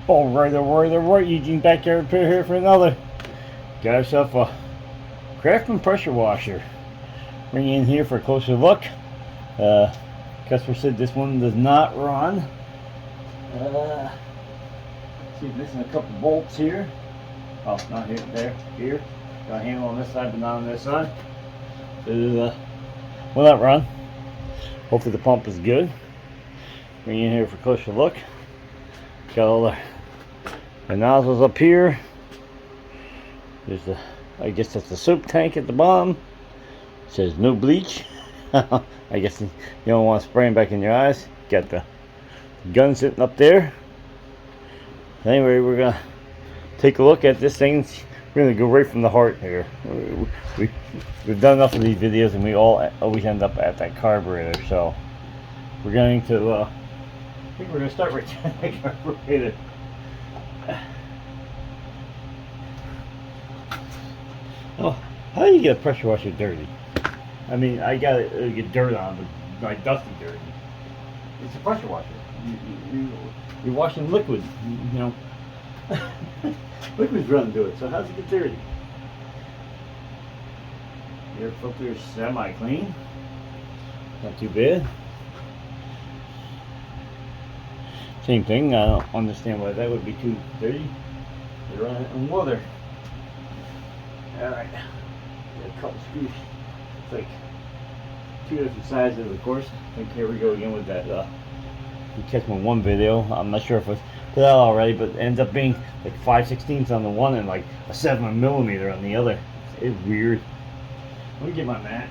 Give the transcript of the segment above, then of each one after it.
Alright, Eugene Backyard Repair here for another. Got ourselves a Craftsman pressure washer. Bring in here for a closer look. Customer said this one does not run. See, missing a couple bolts here. Oh, not here, there, here. Got a handle on this side, but not on this side. Will not run. Hopefully the pump is good. Bring in here for a closer look. Got all the nozzles up here. There's the, I guess that's the soap tank at the bottom. It says no bleach. I guess you don't want to spray them back in your eyes. Got the gun sitting up there. Anyway, we're gonna take a look at this thing. We're gonna go right from the heart here. We've done enough of these videos, and we always end up at that carburetor. So we're going to. I think we're gonna start right at that carburetor. Oh, how do you get a pressure washer dirty? I mean, I got to get dirt on, but like dusty dirty. It's a pressure washer. You're washing liquid, you know. Liquid's running to it, so how's it get dirty? Air filter is semi-clean. Not too bad. Same thing, I don't understand why that would be too dirty. They're running it in water. Alright, got a couple screws. It's like two different sizes, of course. I think here we go again with that. You catch my one video. I'm not sure if it's put out already, but it ends up being like 5/16 on the one and like a 7mm on the other. It's weird. Let me get my mat.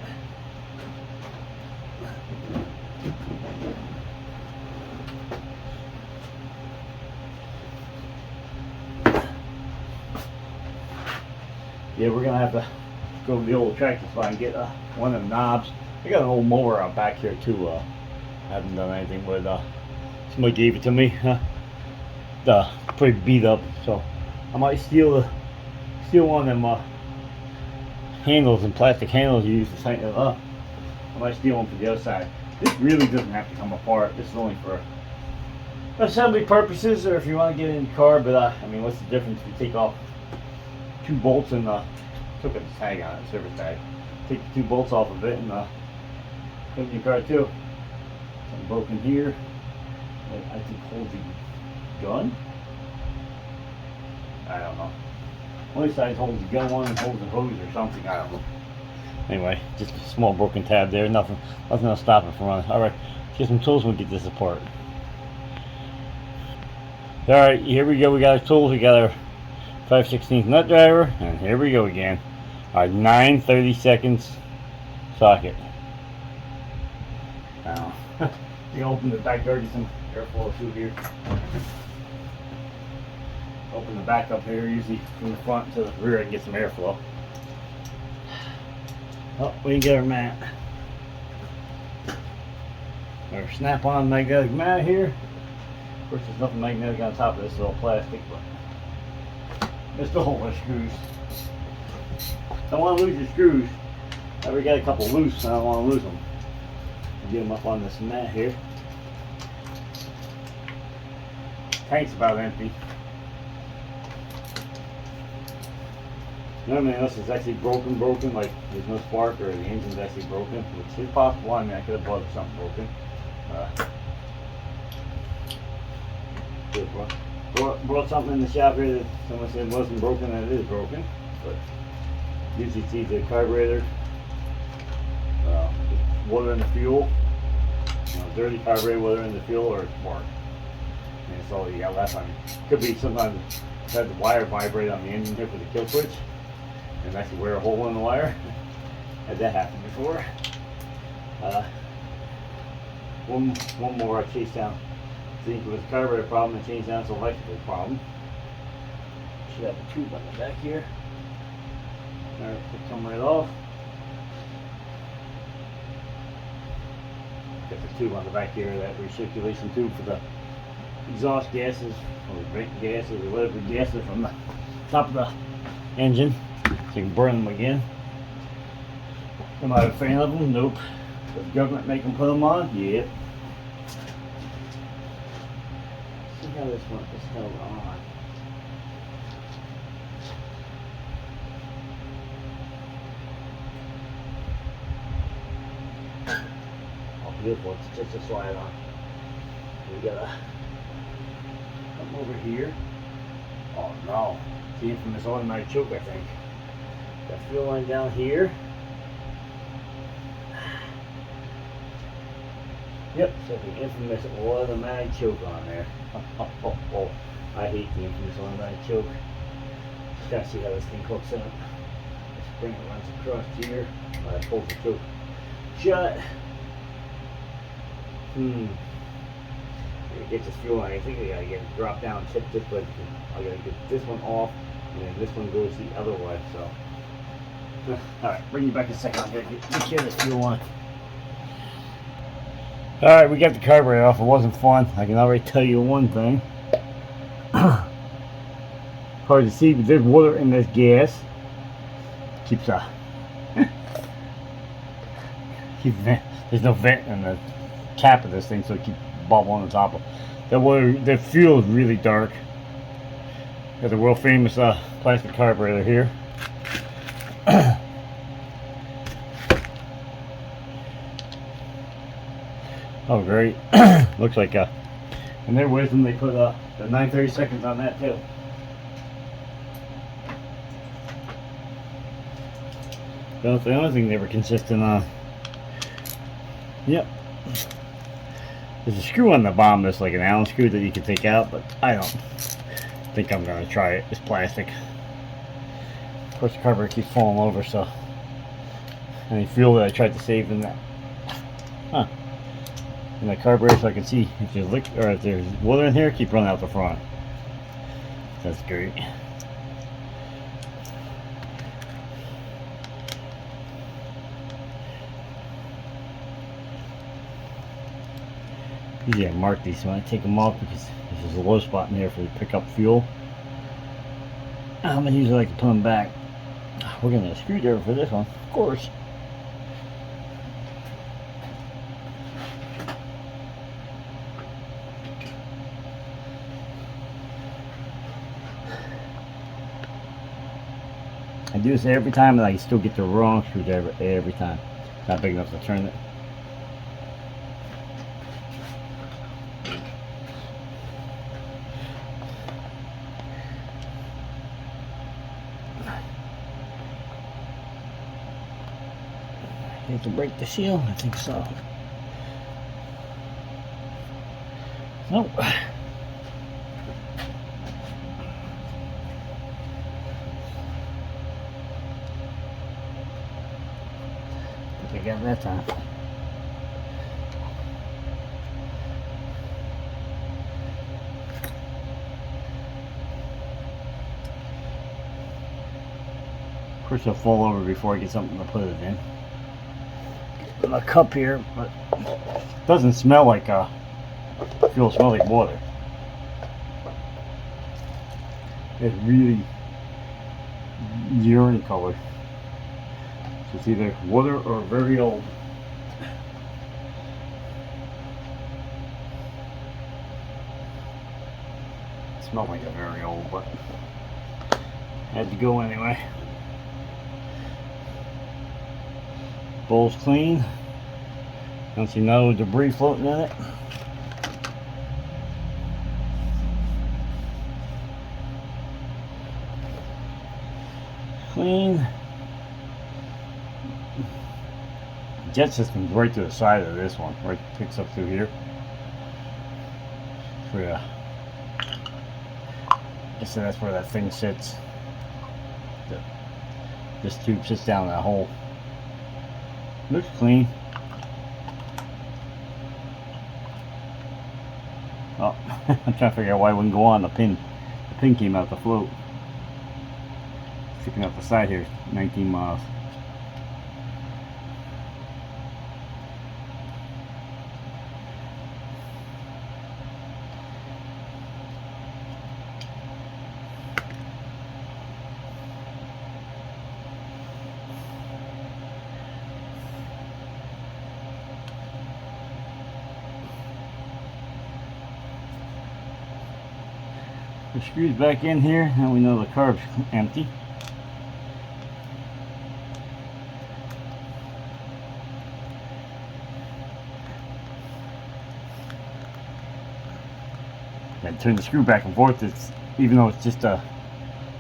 Yeah, we're gonna have to go to the old tractor supply and get one of the knobs. I got an old mower out back here too. I haven't done anything with. Somebody gave it to me. Pretty beat up, so I might steal one of them handles and plastic handles you use to tighten it up. I might steal one for the other side. This really doesn't have to come apart. This is only for assembly purposes, or if you want to get it in the car. But I mean, what's the difference if you take off two bolts and took a tag on it, service tag. Take the two bolts off of it and put it in your car too. Something broken here. I think holds the gun. I don't know. One side holds the gun, one holds the hose or something. I don't know. Anyway, just a small broken tab there. Nothing will stop it from running. All right, let's get some tools and we'll get this apart. All right, here we go. We got our tools. We got our 5/16 nut driver, and here we go again. Our 9/32 socket. Now, you open the back door, get some airflow through here. Open the back up here, usually from the front to the rear, I can get some airflow. Oh, we can get our mat. Our snap-on magnetic mat here. Of course, there's nothing magnetic on top of this, it's all plastic, but it's the whole screws. Don't want to lose your screws. I already got a couple loose, I don't want to lose them. I'll get them up on this mat here. Tank's about empty. Normally, unless it's actually broken, like there's no spark or the engine's actually broken, which is possible. I mean, I could have bought something broken. Brought something in the shop here that someone said wasn't broken, and it is broken. But usually it's either carburetor, water in the fuel, dirty carburetor, water in the fuel, or a spark. And that's all you got left on it. Could be sometimes had the wire vibrate on the engine here for the kill switch and actually wear a hole in the wire. Had that happen before. One more I chased down. I think it was a carburetor problem and changed down to an electrical problem. Should have a tube on the back here. Alright, come right off. Got the tube on the back here, that recirculation tube for the exhaust gases or vent gases or whatever gases from the top of the engine, so you can burn them again. Am I a fan of them? Nope. Does the government make them put them on? Yep. how this one is held on. Oh, beautiful. It's just a slide on. We gotta come over here. Oh no. It's the infamous automatic choke, I think. Got fuel line down here. Yep, so the infamous automatic choke on there. Oh, I hate the infamous automatic choke. Just gotta see how this thing hooks up. This spring runs across here. That pulls the choke shut. Get this fuel line. I think I gotta get it drop down, tip this way. I gotta get this one off, and then this one goes the other way. So, all right, bring you back in a second. I gotta get you this fuel line. All right, we got the carburetor off. It wasn't fun. I can already tell you one thing. Hard to see, but there's water in this gas. Keeps there's no vent in the cap of this thing, so it keeps bubbling on the top of the water. The fuel is really dark. Got the world famous plastic carburetor here. Oh great. Looks like in their wisdom they put the 9/32 on that too. That's the only thing they were consistent on. Yep. There's a screw on the bottom that's like an Allen screw that you can take out, but I don't think I'm gonna try it. It's plastic. Of course the carburetor keeps falling over, so any fuel that I tried to save in that in the carburetor, so I can see if there's or if there's water in here, keep running out the front. That's great. Usually I mark these when I take them off because there's a low spot in there for the pickup fuel. I usually like to put them back. We're gonna need a screwdriver for this one, of course. I do this every time and I still get the wrong screwdriver every time. It's not big enough to turn it. Need to break the seal? I think so. Nope. I got that time. Of course, it'll fall over before I get something to put it in. A cup here, but it doesn't smell like fuel. Smells like water. It's really urine color. So it's either water or very old. It smelled like a very old, but had to go anyway. Bowl's clean. Don't see no debris floating in it. Clean. Jet system's right to the side of this one. Right, picks up through here. So yeah. I guess that's where that thing sits. This tube sits down in that hole. Looks clean. Oh, I'm trying to figure out why it wouldn't go on. The pin came out the float. Sticking out the side here, 19 miles. The screws back in here, and we know the carb's empty. And turn the screw back and forth. It's, even though it's just a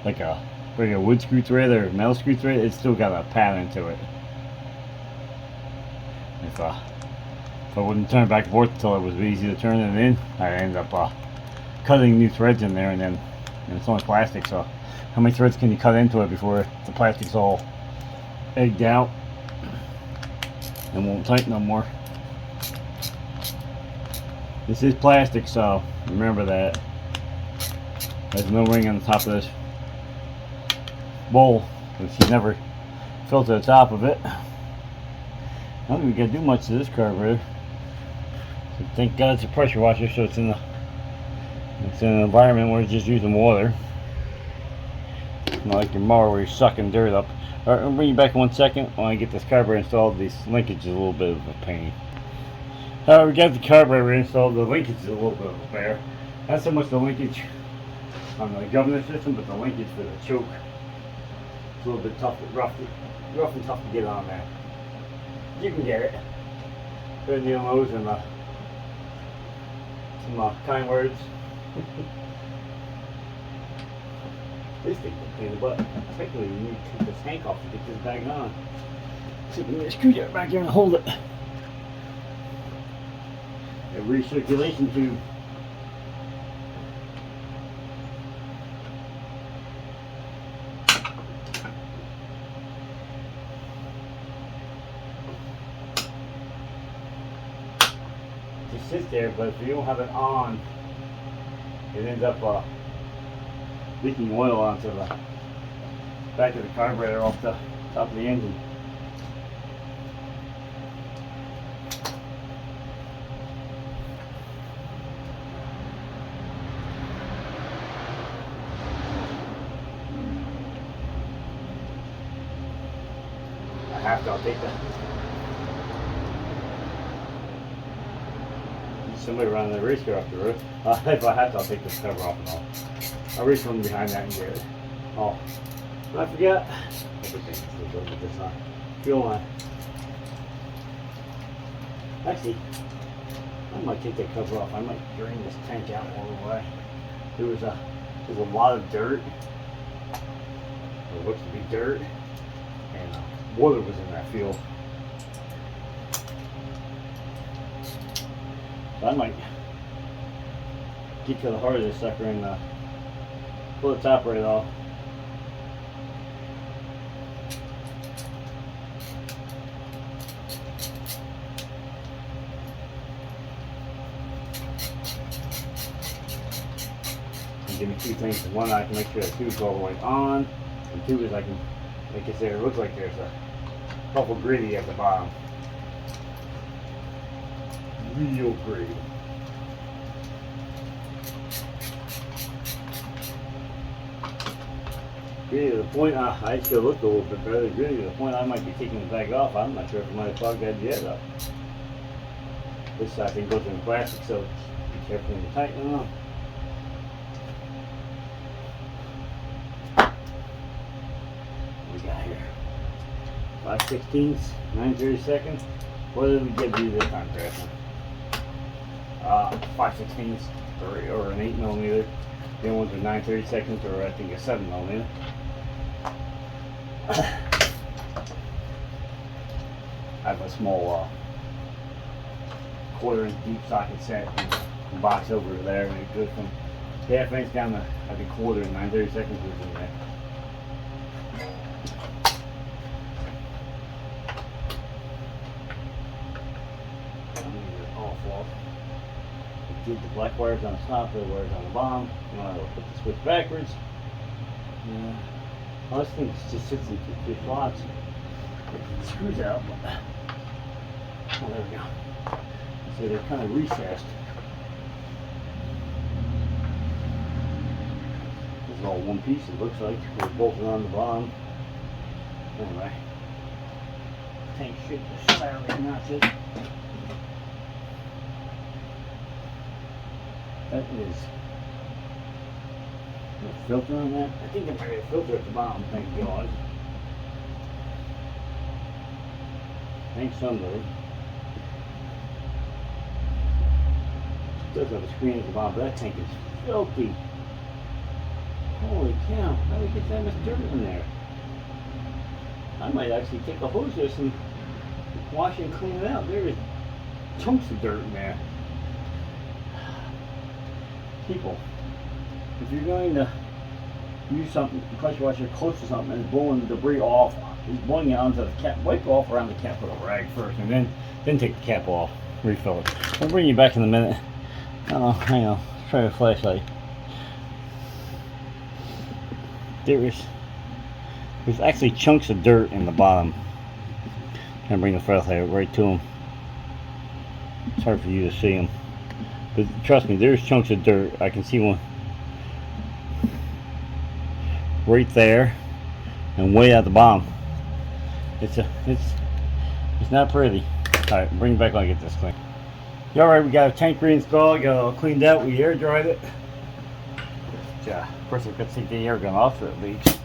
like a regular wood screw thread or metal screw thread, it's still got a pattern to it. If I wouldn't turn it back and forth until it was easy to turn it in, I end up cutting new threads in there, and then it's only plastic, so how many threads can you cut into it before the plastic's all egged out and won't tighten no more? This is plastic, so remember that. There's no ring on the top of this bowl, which you never fill to the top of it. I don't think we gotta do much to this carburetor. So thank God it's a pressure washer, so it's in an environment where it's just using water. Not like your mower where you're sucking dirt up. Alright, I'll bring you back in 1 second when I get this carburetor installed. This linkage is a little bit of a pain. We got the carburetor installed. The linkage is a little bit of a bear. Not so much the linkage on the governor system, but the linkage for the choke. It's a little bit tough, rough and tough to get on there. You can get it. Good deal those and some kind words. This thing's a pain in the butt. Technically, you need to take this tank off to get this back on. So we need a screwdriver back here and hold it. A recirculation tube. Just sits there, but if you don't have it on, it ends up leaking oil onto the back of the carburetor off the top of the engine. I'll take that. Somebody running the race car off the road. If I have to, I'll take this cover off and I'll reach from behind that and get it. Oh, I forgot. Everything still goes with this on. Fuel line. Actually, I might take that cover off. I might drain this tank out all the way. There's a lot of dirt. It looks to be dirt. And water was in that fuel. So I might get to the heart of this sucker and pull the top right off. And give me two things. One, I can make sure the tube's all the way on, and two is I can make it there. It looks like there's a couple gritty at the bottom. Real gritty. Gritty to the point, I still look a little bit better. Gritty to the point I might be taking the bag off. I'm not sure if I might have clogged that jet up. This I think goes in plastic, so be careful when you tighten them. What we got here? 5/16, 9/32. What did we get to do this time, Craftsman? 5/16 or an 8mm. The other ones are 9/32 or I think a 7mm. I have a small 1/4 inch deep socket set and box over there, and it goes from half inch down to I think 1/4 and 9/32 is in there. The black wires on the top, the wires on the bottom. I'll put the switch backwards. Yeah. Well, this thing just sits in two slots. It screws out. Oh, there we go. So they're kind of recessed. This is all one piece, it looks like. They're bolted on the bottom. Anyway, tank should just slightly notch it. That is Filter on that? I think there might be a filter at the bottom, thank God. Thanks, somebody. It does have a screen at the bottom, but that tank is filthy. Holy cow, how did we get that much dirt in there? I might actually take a hose this and wash it and clean it out. There is chunks of dirt in there. People, if you're going to use something, pressure washer close to something and it's blowing the debris off, it's blowing it onto the cap, wipe it off around the cap with a rag first and then take the cap off, refill it. I'll bring you back in a minute. Oh, hang on, let's try a flashlight. There's actually chunks of dirt in the bottom. I'm gonna bring the flashlight right to them. It's hard for you to see them. But trust me, there's chunks of dirt. I can see one right there and way at the bottom. It's not pretty. Alright, bring it back when I get this clean. Yeah, alright, we got a tank reinstalled, got it all cleaned out, we air dried it. Of course I could see the air going off so it leaks.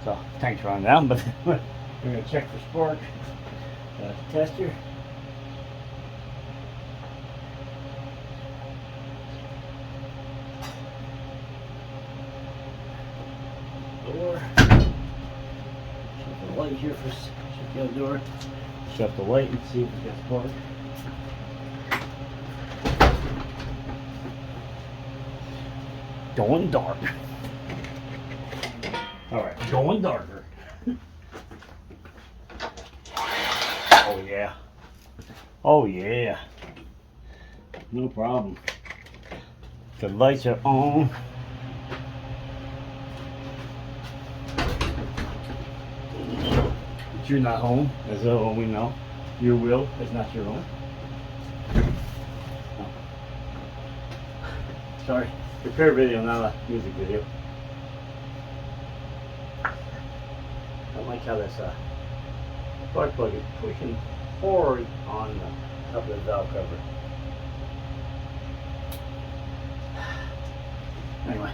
So tank's running down, but we're gonna check for spark. Tester. Door. Shut the light here for shut the other door. Shut the light and see if we got spark. Going dark. Alright, going darker. Oh yeah. Oh yeah. No problem. The lights are on. But you're not home, as all we know. Your will is not your own. No. Sorry. Repair video, not a music video. I like how this spark plug is pushing forward on the top of the valve cover. Anyway,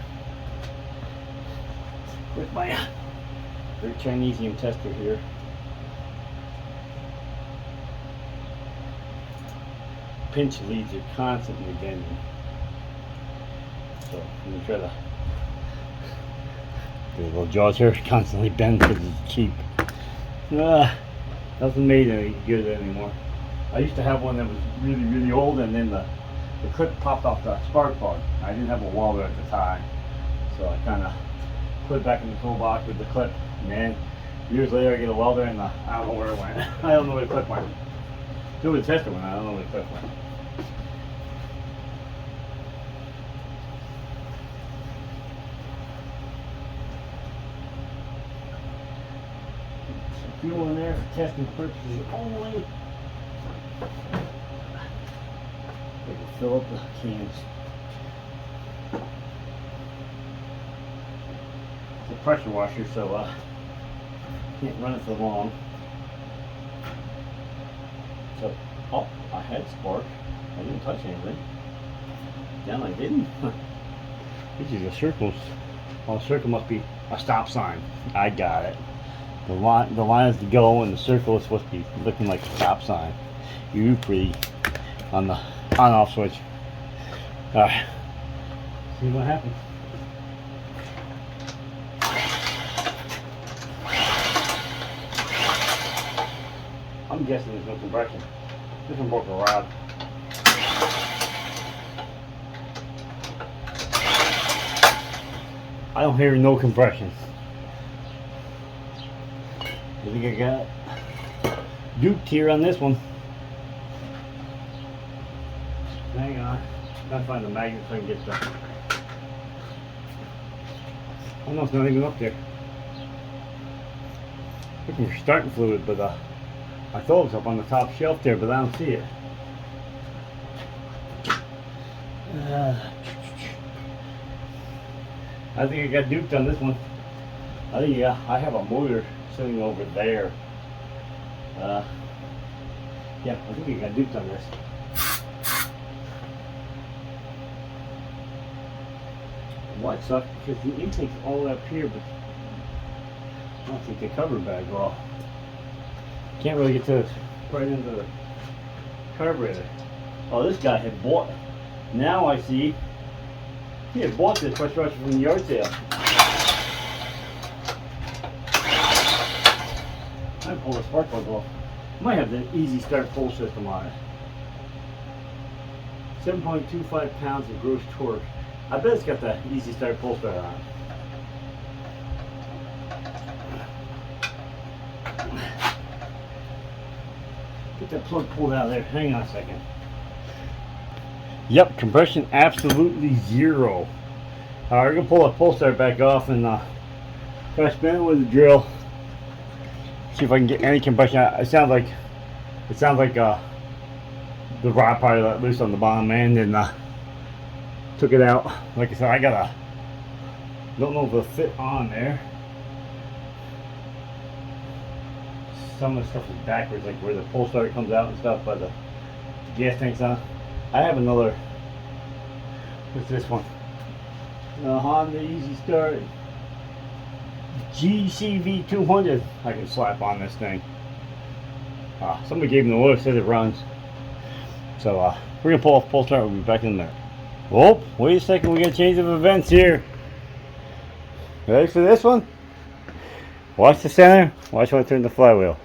with my very Chinesium tester here. Pinch leads are constantly bending. So I'm gonna try to. The little jaws here constantly bend because it's cheap. Doesn't made any good anymore. I used to have one that was really, really old, and then the clip popped off the spark plug. I didn't have a welder at the time, so I kind of put it back in the toolbox with the clip. And then years later, I get a welder, and I don't know where it went. I don't know where the clip went. Do the tester one. I don't know where the clip went. Fuel in there for testing purposes only. We can fill up the cans. It's a pressure washer, so can't run it for long. So, oh, I had spark. I didn't touch anything. Down I didn't. This is a circle. Oh, a circle must be a stop sign. I got it. The line is to go, and the circle is supposed to be looking like a stop sign. You pretty on the on-off switch. All right, see what happens. I'm guessing there's no compression. This one broke a rod. I don't hear no compression. I think I got duped here on this one. Hang on. Gotta find the magnet so I can get the. Oh no, it's not even up there. Looking for starting fluid, but I thought it was up on the top shelf there, but I don't see it. I think I got duped on this one. I think I have a motor sitting over there. Yeah, I think I got duped on this. What sucks because the intake's all up here, but I don't think they cover bag well. Can't really get to it right into the carburetor. Oh, this guy had bought. Now I see he had bought this fresh from the yard sale. I pull the spark plug off. Might have the easy start pull system on it. 7.25 pounds of gross torque. I bet it's got the easy start pull start on it. Get that plug pulled out of there. Hang on a second. Yep, compression absolutely zero. We're gonna pull the pull start back off and try spinning with the drill. See if I can get any compression. It sounds like the rod probably let loose on the bottom end and took it out. Like I said, don't know if it'll fit on there. Some of the stuff is backwards, like where the pull start comes out and stuff, but the gas tank's on. I have another. What's this one? The Honda Easy Start GCV 200. I can slap on this thing. Somebody gave me the oil, said it runs. So we're gonna pull off pull start. We'll be back in there. Oh, wait a second. We got a change of events here. Ready for this one? Watch the center. Watch when I turn the flywheel.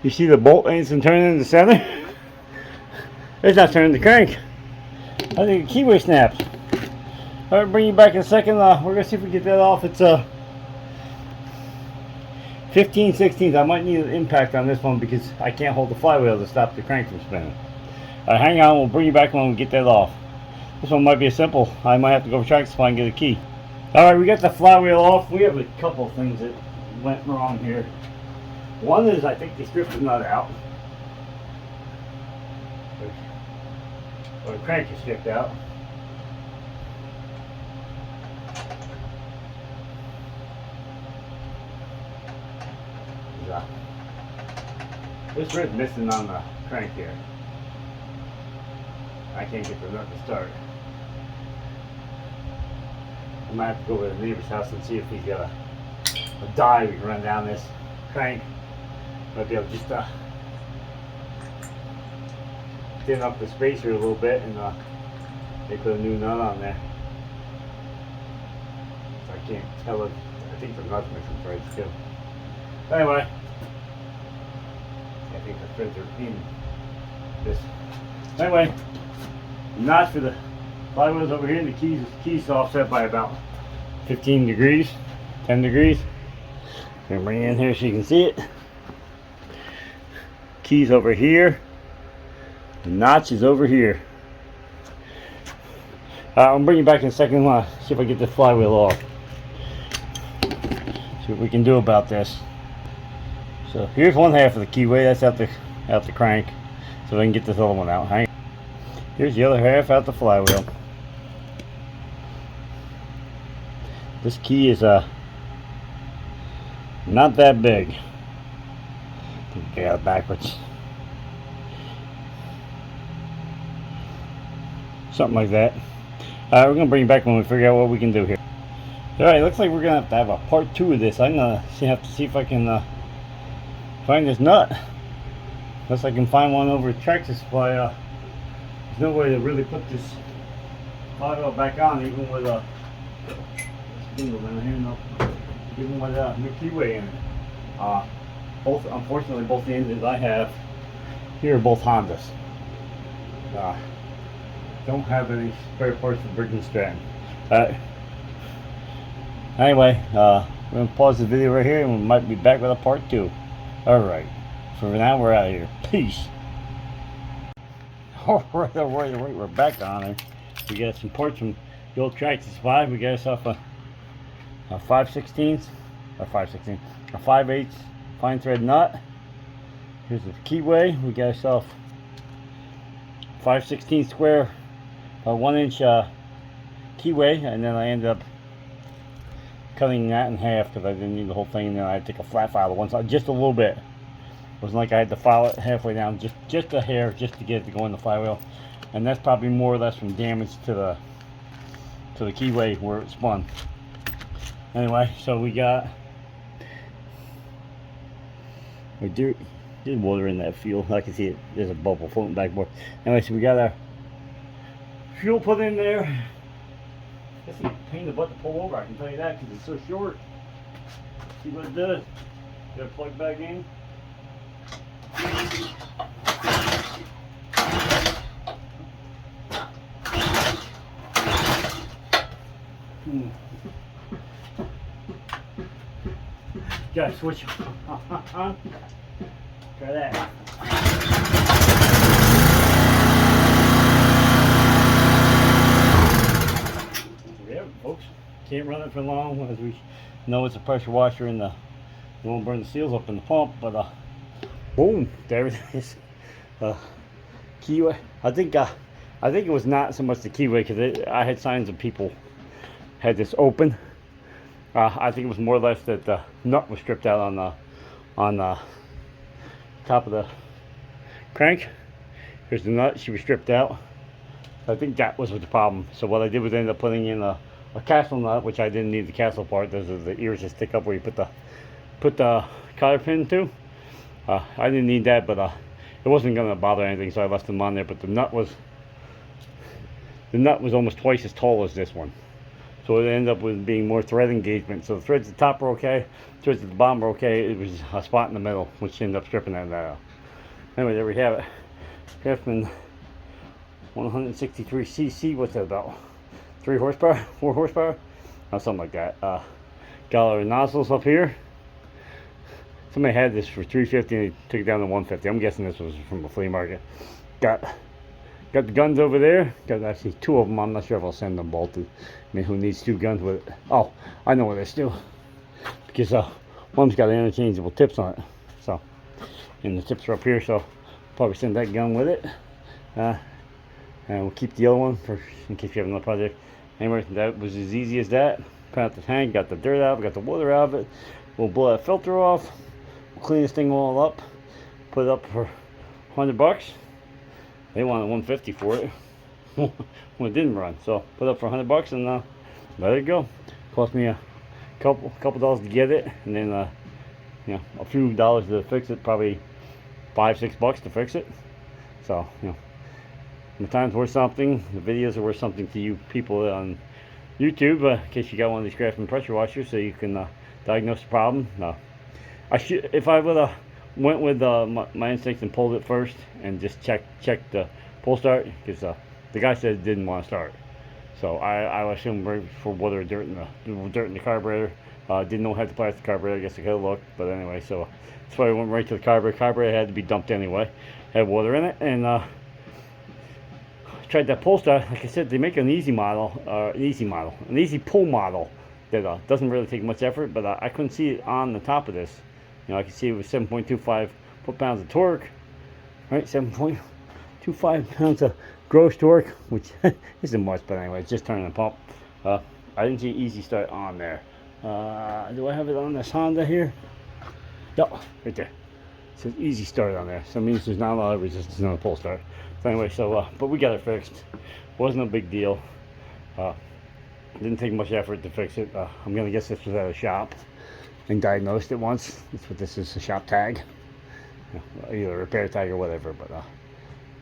You see the bolt ain't turning in the center? It's not turning the crank. I think the keyway snaps. Alright, bring you back in a second. We're going to see if we can get that off. It's 15/16. I might need an impact on this one because I can't hold the flywheel to stop the crank from spinning. Alright, hang on. We'll bring you back when we get that off. This one might be a simple. I might have to go for track supply and get a key. Alright, we got the flywheel off. We have a couple of things that went wrong here. One is I think they stripped the nut out. Or the crank is stripped out. This rib's missing on the crank here. I can't get the nut to start. I might have to go over to the neighbor's house and see if he's got a die we can run down this crank. Might be able to just thin up the spacer a little bit and they put a new nut on there. So I can't tell if I think the nut's missing right still. Anyway, I think the threads are in this. Anyway, the notch for the flywheel's over here, and the keys offset by about 15 degrees, 10 degrees. I'm gonna bring it in here so you can see it. Keys over here. The notch is over here. I'll bring you back in a second. See if I get the flywheel off. See what we can do about this. So here's one half of the keyway. That's out the crank. So I can get this other one out. Hang on. Here's the other half out the flywheel. This key is not that big. I got it backwards. Something like that. We're gonna bring it back when we figure out what we can do here. Alright, looks like we're gonna have to have a part 2 of this. I'm gonna have to see if I can find this nut. Unless I can find one over at Tractor Supply. There's no way to really put this flywheel back on, even with a spindle down here. No, even with a new keyway in it. Unfortunately, both the engines I have here are both Hondas. Don't have any spare parts for Briggs & Stratton. Anyway, we're going to pause the video right here and we might be back with a part 2. Alright, for now we're out of here. Peace. Alright, we're back on it. We got some parts from the old Tractor Supply. We got ourselves a 5/16, or 5/16, a 5/8 fine thread nut. Here's the keyway. We got ourselves 5/16 square, 1-inch keyway, and then I ended up cutting that in half because I didn't need the whole thing. And then I had to take a flat file to one side, just a little bit. It wasn't like I had to file it halfway down, just a hair, just to get it to go in the flywheel. And that's probably more or less from damage to to the keyway where it spun. Anyway, so we did water in that fuel. I can see it. There's a bubble floating backboard. Anyway, so we got our fuel put in there. It's a pain in the butt to pull over, I can tell you that, because it's so short. See what it does. Get it plugged back in. Gotta switch. Try that. Yeah, folks. Can't run it for long, as we know it's a pressure washer and you won't burn the seals up in the pump, but boom, there it is. Keyway. I think it was not so much the keyway, because I had signs of people had this open. I think it was more or less that the nut was stripped out on the top of the crank. Here's the nut. She was stripped out. I think that was the problem. So what I did was end up putting in a castle nut, which I didn't need the castle part. Those are the ears that stick up where you put the collar pin to. I didn't need that, but it wasn't going to bother anything, so I left them on there. But the nut was almost twice as tall as this one. So it ended up with being more thread engagement. So the threads at the top were okay, threads at the bottom were okay. It was a spot in the middle, which ended up stripping that out. Anyway, there we have it. Craftsman 163cc, what's that about? 3 horsepower? 4 horsepower? Or something like that. Got our nozzles up here. Somebody had this for $350 and they took it down to $150. I'm guessing this was from a flea market. Got the guns over there. Got actually 2 of them. I'm not sure if I'll send them bolted. I mean, who needs 2 guns with it? Oh, I know what this do. Because one's got interchangeable tips on it. So, and the tips are up here, so probably send that gun with it. And we'll keep the other one for in case you have another project. Anyway, that was as easy as that. Put out the tank, got the dirt out, got the water out of it. We'll blow that filter off. We'll clean this thing all up. Put it up for $100. They wanted $150 for it when it didn't run. So put it up for $100 and let it go. Cost me a couple dollars to get it, and then you know, a few dollars to fix it. Probably $5-6 to fix it. So you know, the time's worth something. The videos are worth something to you people on YouTube, in case you got one of these Craftsman pressure washers, so you can diagnose the problem. If I would have went with my instincts and pulled it first and just checked the pull start, because the guy said it didn't want to start. So I assumed for water or dirt in the carburetor. Didn't know how to apply the carburetor. I guess I could have looked, but anyway, so that's why I went right to the carburetor. Carburetor had to be dumped anyway. Had water in it, and tried that pull start. Like I said, they make an easy model, an easy pull model that doesn't really take much effort, but I couldn't see it on the top of this. You know, I could see it was 7.25 foot-pounds of torque, right? 7.25 pounds of gross torque, which isn't much, but anyway, it's just turning the pump. I didn't see easy start on there. Do I have it on this Honda here? No, right there. It says easy start on there, so it means there's not a lot of resistance on the pull start. So anyway, but we got it fixed. Wasn't a big deal. Didn't take much effort to fix it. I'm gonna guess this was at a shop and diagnosed it once. That's what this is, a shop tag, either a repair tag or whatever. But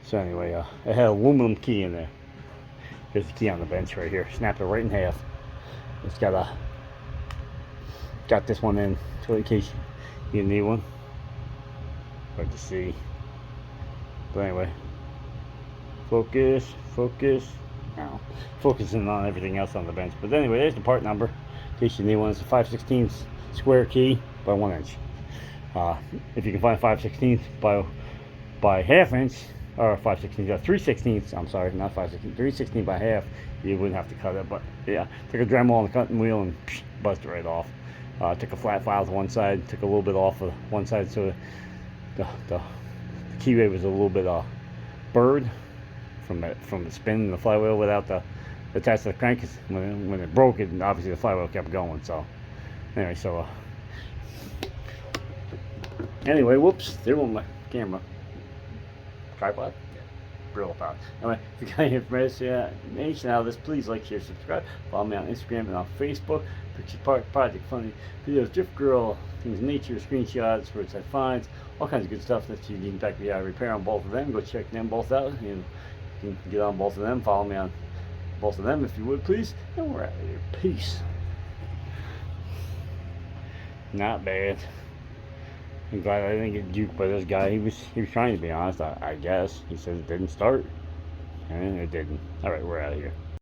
so anyway, it had an aluminum key in there. Here's the key on the bench right here. Snapped it right in half. It's got this one in, so in case you need one. Hard to see, but anyway, focus. Now, focusing on everything else on the bench. But anyway, there's the part number in case you need one. It's a 5/16 square key by 1 inch. If you can find 5/16 by half inch, or 5/16, 3/16. I'm sorry, not 5/16, 3/16 by half. You wouldn't have to cut it, but yeah, took a Dremel on the cutting wheel and buzzed it right off. Took a flat file to one side, took a little bit off of one side, so the keyway was a little bit burred from the spin in the flywheel without the attached to the crank. When it broke, it obviously the flywheel kept going. So anyway, anyway, whoops, there went my camera tripod. Grill about. Anyway, if you got any information out of this, please like, share, subscribe. Follow me on Instagram and on Facebook. Picture Park Project, funny videos, Drift Grill, things nature, screenshots, roadside finds, all kinds of good stuff that you can back repair on both of them. Go check them both out. You can get on both of them. Follow me on both of them if you would, please. And we're out of here. Peace. Not bad. I'm glad I didn't get duped by this guy. He was trying to be honest, I guess. He said it didn't start, and it didn't. Alright, we're out of here.